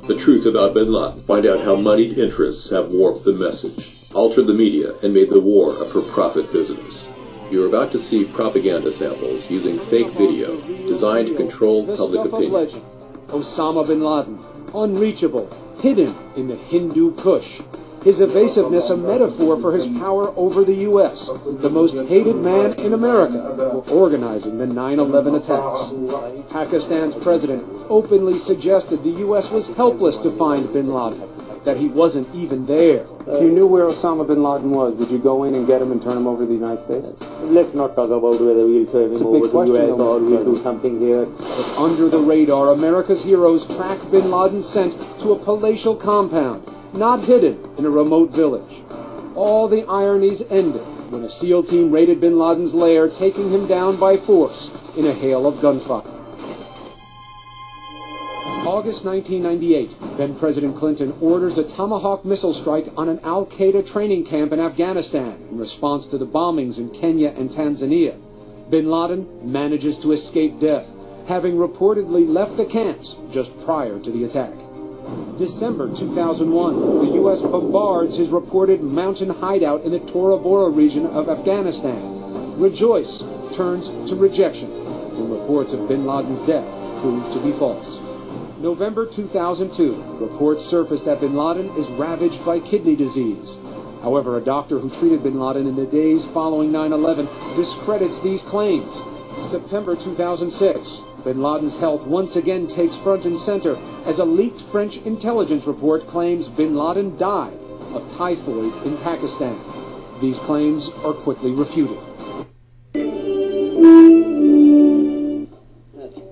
The truth about Bin Laden. Find out how moneyed interests have warped the message, altered the media, and made the war a for-profit business. You're about to see propaganda samples using fake video designed to control public opinion. Legend. Osama Bin Laden, unreachable, hidden in the Hindu Kush. His evasiveness a metaphor for his power over the U.S., the most hated man in America, for organizing the 9/11 attacks. Pakistan's president openly suggested the U.S. was helpless to find Bin Laden, that he wasn't even there. If you knew where Osama Bin Laden was, would you go in and get him and turn him over to the United States? Let's not talk about whether we'll turn him over to the US or we'll do something here. But under the radar, America's heroes track Bin Laden's scent to a palatial compound, not hidden in a remote village. All the ironies ended when a SEAL team raided Bin Laden's lair, taking him down by force in a hail of gunfire. August 1998, then-President Clinton orders a Tomahawk missile strike on an al-Qaeda training camp in Afghanistan in response to the bombings in Kenya and Tanzania. Bin Laden manages to escape death, having reportedly left the camps just prior to the attack. December 2001, the U.S. bombards his reported mountain hideout in the Tora Bora region of Afghanistan. Rejoice turns to rejection when reports of Bin Laden's death proved to be false. November 2002, reports surfaced that Bin Laden is ravaged by kidney disease. However, a doctor who treated Bin Laden in the days following 9/11 discredits these claims. September 2006, Bin Laden's health once again takes front and center as a leaked French intelligence report claims Bin Laden died of typhoid in Pakistan. These claims are quickly refuted.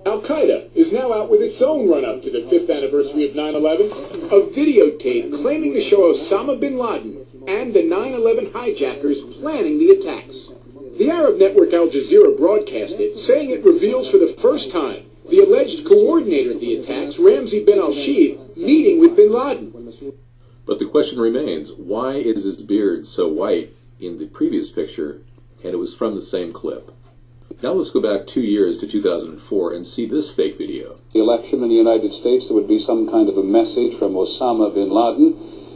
Al-Qaeda is now out with its own run-up to the 5th anniversary of 9/11, a videotape claiming to show Osama Bin Laden and the 9/11 hijackers planning the attacks. The Arab network Al Jazeera broadcast it, saying it reveals for the first time the alleged coordinator of the attacks, Ramzi bin al-Shibh, meeting with Bin Laden. But the question remains, why is his beard so white in the previous picture, and it was from the same clip? Now let's go back 2 years to 2004 and see this fake video. The election in the United States, there would be some kind of a message from Osama Bin Laden,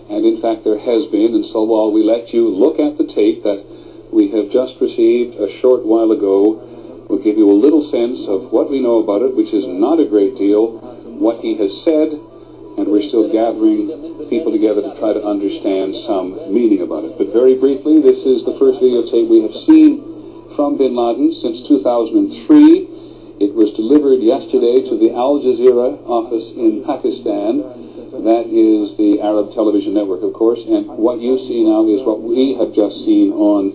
and in fact there has been, and so while we let you look at the tape that we have just received a short while ago, we'll give you a little sense of what we know about it, which is not a great deal, what he has said, and we're still gathering people together to try to understand some meaning about it. But very briefly, this is the first videotape we have seen from Bin Laden since 2003. It was delivered yesterday to the Al Jazeera office in Pakistan. That is the Arab television network, of course, and what you see now is what we have just seen on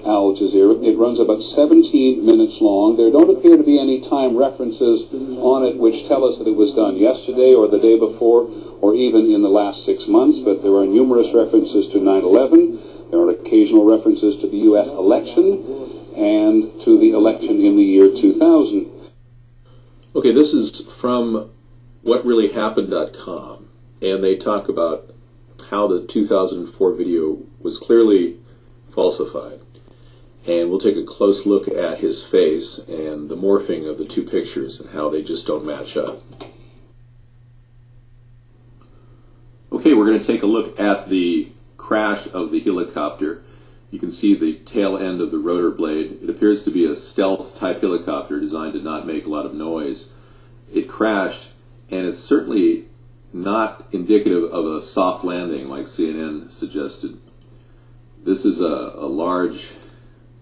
Al Jazeera. It runs about 17 minutes long. There don't appear to be any time references on it which tell us that it was done yesterday or the day before or even in the last 6 months, but there are numerous references to 9/11. There are occasional references to the U.S. election and to the election in the year 2000. Okay, this is from whatreallyhappened.com, and they talk about how the 2004 video was clearly falsified. And we'll take a close look at his face and the morphing of the two pictures and how they just don't match up. Okay, we're going to take a look at the crash of the helicopter. You can see the tail end of the rotor blade. It appears to be a stealth type helicopter designed to not make a lot of noise. It crashed, and it's certainly not indicative of a soft landing like CNN suggested. This is a large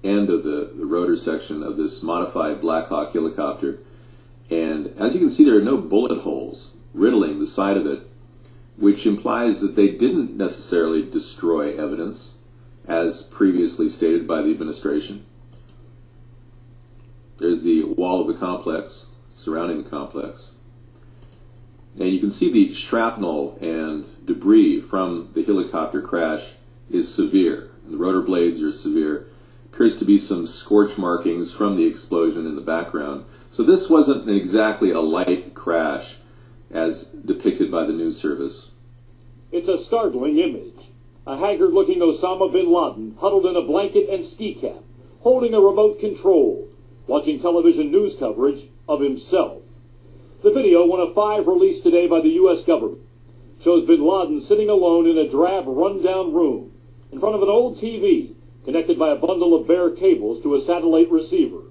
end of the rotor section of this modified Black Hawk helicopter, and as you can see, there are no bullet holes riddling the side of it, which implies that they didn't necessarily destroy evidence as previously stated by the administration. There's the wall of the complex surrounding the complex, and you can see the shrapnel and debris from the helicopter crash is severe. The rotor blades are severe. Appears to be some scorch markings from the explosion in the background. So this wasn't exactly a light crash as depicted by the news service. It's a startling image. A haggard-looking Osama Bin Laden huddled in a blanket and ski cap, holding a remote control, watching television news coverage of himself. The video, one of 5 released today by the U.S. government, shows Bin Laden sitting alone in a drab, run-down room in front of an old TV connected by a bundle of bare cables to a satellite receiver.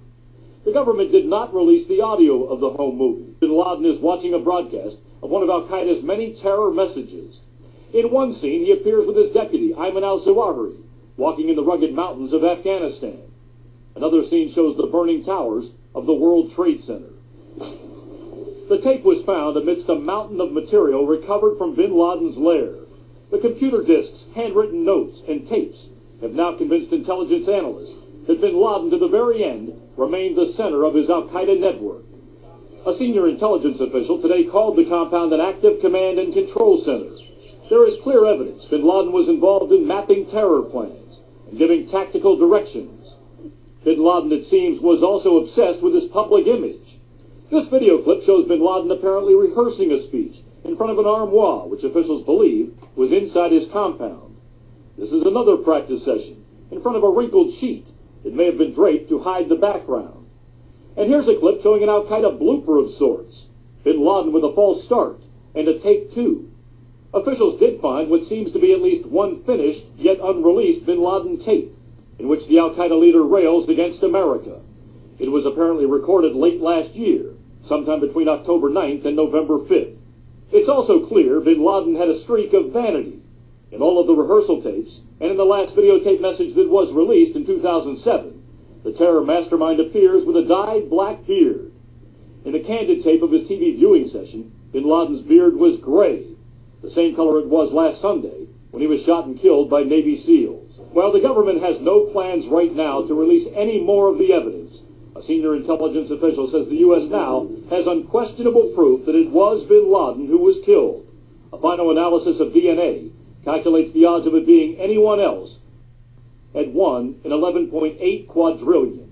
The government did not release the audio of the home movie. Bin Laden is watching a broadcast of one of al-Qaeda's many terror messages. In one scene, he appears with his deputy, Ayman al-Zawahiri, walking in the rugged mountains of Afghanistan. Another scene shows the burning towers of the World Trade Center. The tape was found amidst a mountain of material recovered from Bin Laden's lair. The computer disks, handwritten notes, and tapes have now convinced intelligence analysts that Bin Laden, to the very end, remained the center of his al-Qaeda network. A senior intelligence official today called the compound an active command and control center. There is clear evidence Bin Laden was involved in mapping terror plans and giving tactical directions. Bin Laden, it seems, was also obsessed with his public image. This video clip shows Bin Laden apparently rehearsing a speech in front of an armoire, which officials believe was inside his compound. This is another practice session in front of a wrinkled sheet. It may have been draped to hide the background. And here's a clip showing an al-Qaeda blooper of sorts. Bin Laden with a false start and a take two. Officials did find what seems to be at least one finished yet unreleased Bin Laden tape, in which the al-Qaeda leader rails against America. It was apparently recorded late last year, sometime between October 9th and November 5th. It's also clear Bin Laden had a streak of vanity. In all of the rehearsal tapes, and in the last videotape message that was released in 2007, the terror mastermind appears with a dyed black beard. In the candid tape of his TV viewing session, Bin Laden's beard was gray, the same color it was last Sunday when he was shot and killed by Navy SEALs. While the government has no plans right now to release any more of the evidence, a senior intelligence official says the U.S. now has unquestionable proof that it was Bin Laden who was killed. A final analysis of DNA calculates the odds of it being anyone else at 1 in 11.8 quadrillion.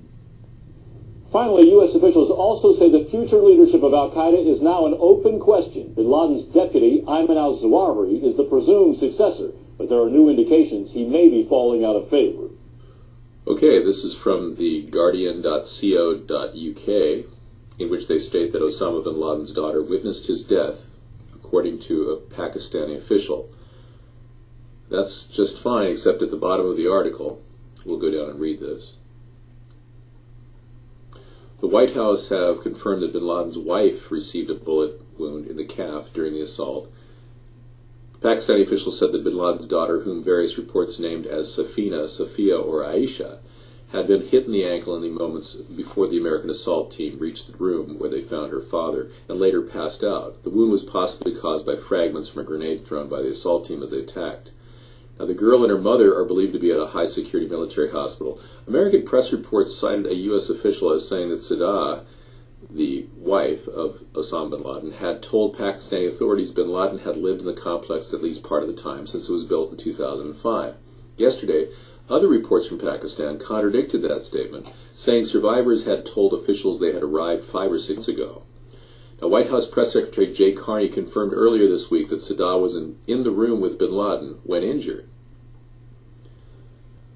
Finally, U.S. officials also say the future leadership of al-Qaeda is now an open question. Bin Laden's deputy, Ayman al-Zawahiri, is the presumed successor, but there are new indications he may be falling out of favor. Okay, this is from the Guardian.co.uk, in which they state that Osama bin Laden's daughter witnessed his death, according to a Pakistani official. That's just fine, except at the bottom of the article. We'll go down and read this. The White House have confirmed that bin Laden's wife received a bullet wound in the calf during the assault. The Pakistani official said that bin Laden's daughter, whom various reports named as Safina, Safiya, or Aisha, had been hit in the ankle in the moments before the American assault team reached the room where they found her father and later passed out. The wound was possibly caused by fragments from a grenade thrown by the assault team as they attacked. Now, the girl and her mother are believed to be at a high-security military hospital. American press reports cited a U.S. official as saying that Sadah, the wife of Osama bin Laden, had told Pakistani authorities bin Laden had lived in the complex at least part of the time since it was built in 2005. Yesterday, other reports from Pakistan contradicted that statement, saying survivors had told officials they had arrived 5 or 6 ago. Now, White House Press Secretary Jay Carney confirmed earlier this week that Sadah was in the room with bin Laden when injured.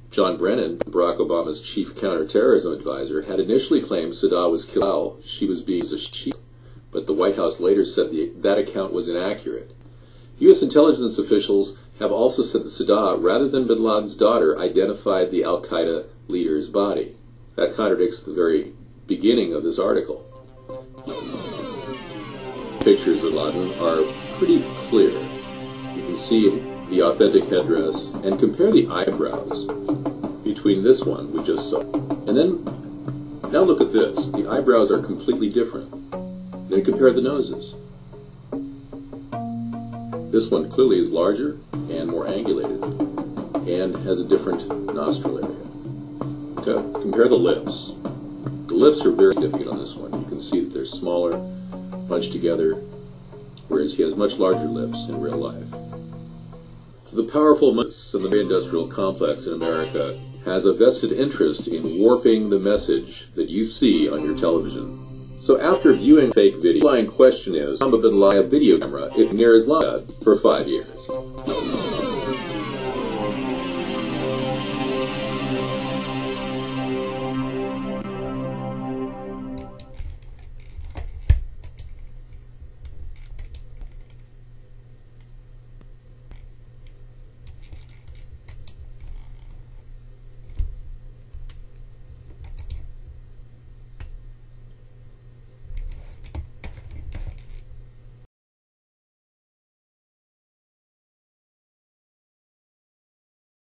John Brennan, Barack Obama's chief counterterrorism advisor, had initially claimed Sadah was killed while she was being a sheep, but the White House later said that account was inaccurate. U.S. intelligence officials have also said that Sadah, rather than bin Laden's daughter, identified the al-Qaeda leader's body. That contradicts the very beginning of this article. Pictures of Laden are pretty clear. You can see the authentic headdress and compare the eyebrows between this one we just saw. And then, now look at this. The eyebrows are completely different. Then compare the noses. This one clearly is larger and more angulated and has a different nostril area. Compare the lips. The lips are very significant on this one. You can see that they're smaller, bunched together, whereas he has much larger lips in real life. So the powerful mice of the industrial complex in America has a vested interest in warping the message that you see on your television. So after viewing fake video, the line question is, Osama bin Laden a video camera if near his life for 5 years?